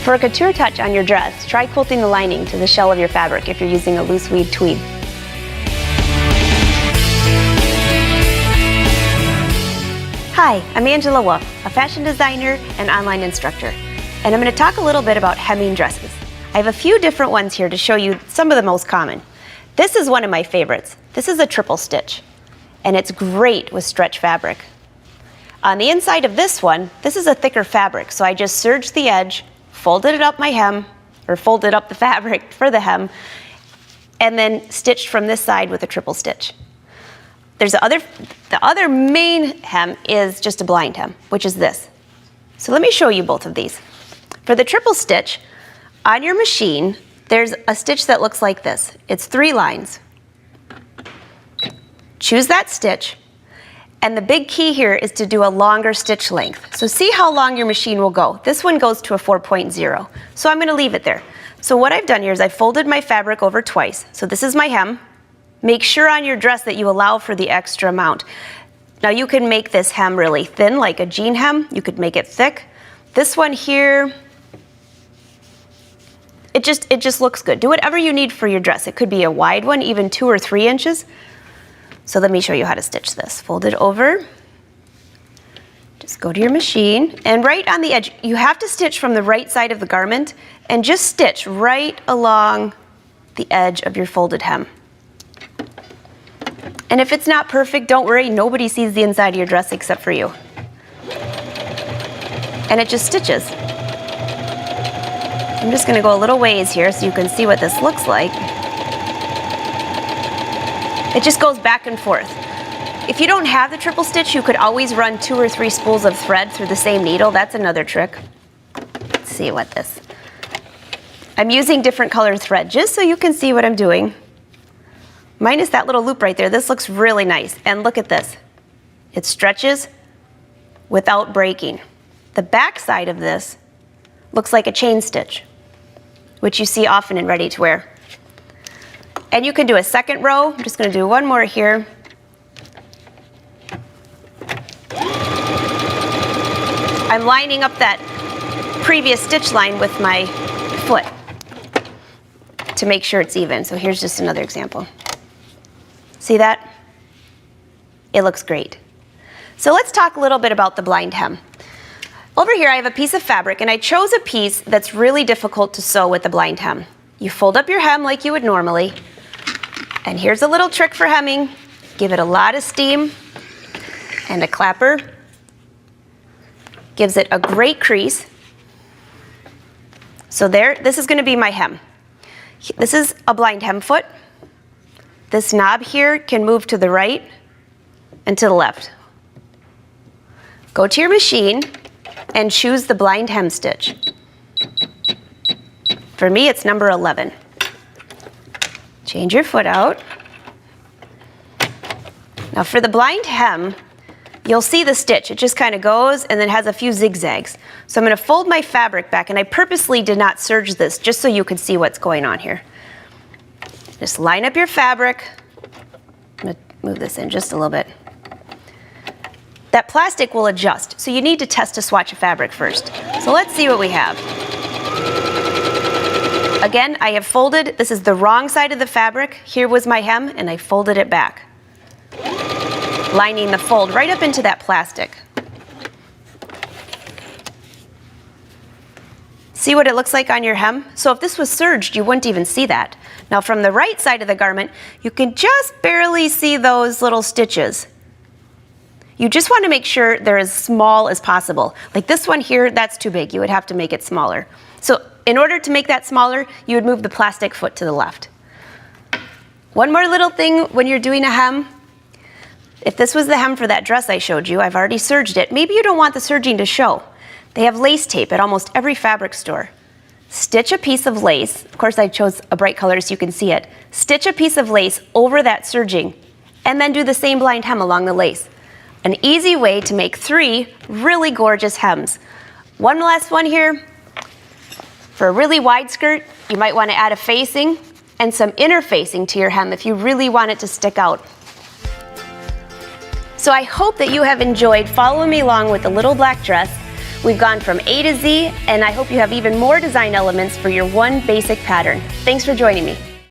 For a couture touch on your dress, try quilting the lining to the shell of your fabric if you're using a loose weave tweed. Hi, I'm Angela Wolf, a fashion designer and online instructor, and I'm going to talk a little bit about hemming dresses. I have a few different ones here to show you some of the most common. This is one of my favorites. This is a triple stitch, and it's great with stretch fabric. On the inside of this one, this is a thicker fabric, so I just serged the edge, folded up my hem, or folded up the fabric for the hem, and then stitched from this side with a triple stitch. The other main hem is just a blind hem, which is this. So let me show you both of these. For the triple stitch, on your machine, there's a stitch that looks like this. It's 3 lines. Choose that stitch, and the big key here is to do a longer stitch length. So see how long your machine will go. This one goes to a 4.0, so I'm going to leave it there. So what I've done here is I folded my fabric over twice. So this is my hem. Make sure on your dress that you allow for the extra amount. Now you can make this hem really thin, like a jean hem. You could make it thick. This one here, it just looks good. Do whatever you need for your dress. It could be a wide one, even 2 or 3 inches. So let me show you how to stitch this. Fold it over, just go to your machine, and right on the edge, you have to stitch from the right side of the garment and just stitch right along the edge of your folded hem. And if it's not perfect, don't worry, nobody sees the inside of your dress except for you. And it just stitches. I'm just gonna go a little ways here so you can see what this looks like. It just goes back and forth. If you don't have the triple stitch, you could always run 2 or 3 spools of thread through the same needle. That's another trick. Let's see what this. I'm using different colored thread just so you can see what I'm doing. Minus that little loop right there, this looks really nice. And look at this. It stretches without breaking. The back side of this looks like a chain stitch, which you see often in ready to wear. And you can do a second row. I'm just going to do one more here. I'm lining up that previous stitch line with my foot to make sure it's even. So here's just another example. See that? It looks great. So let's talk a little bit about the blind hem. Over here I have a piece of fabric, and I chose a piece that's really difficult to sew with the blind hem. You fold up your hem like you would normally, and here's a little trick for hemming. Give it a lot of steam and a clapper. Gives it a great crease. So there, this is going to be my hem. This is a blind hem foot. This knob here can move to the right and to the left. Go to your machine and choose the blind hem stitch. For me, it's number 11. Change your foot out. Now for the blind hem, you'll see the stitch. It just kind of goes and then has a few zigzags. So I'm going to fold my fabric back, and I purposely did not serge this just so you can see what's going on here. Just line up your fabric. I'm going to move this in just a little bit. That plastic will adjust, so you need to test a swatch of fabric first. So let's see what we have. Again, I have folded, this is the wrong side of the fabric. Here was my hem, and I folded it back, lining the fold right up into that plastic. See what it looks like on your hem? So if this was serged, you wouldn't even see that. Now from the right side of the garment, you can just barely see those little stitches. You just want to make sure they're as small as possible. Like this one here, that's too big. You would have to make it smaller. So in order to make that smaller, you would move the plastic foot to the left. One more little thing when you're doing a hem. If this was the hem for that dress I showed you, I've already serged it. Maybe you don't want the serging to show. They have lace tape at almost every fabric store. Stitch a piece of lace. Of course, I chose a bright color so you can see it. Stitch a piece of lace over that serging, and then do the same blind hem along the lace. An easy way to make 3 really gorgeous hems. One last one here. For a really wide skirt, you might want to add a facing and some inner facing to your hem if you really want it to stick out. So I hope that you have enjoyed following me along with the little black dress. We've gone from A to Z, and I hope you have even more design elements for your one basic pattern. Thanks for joining me.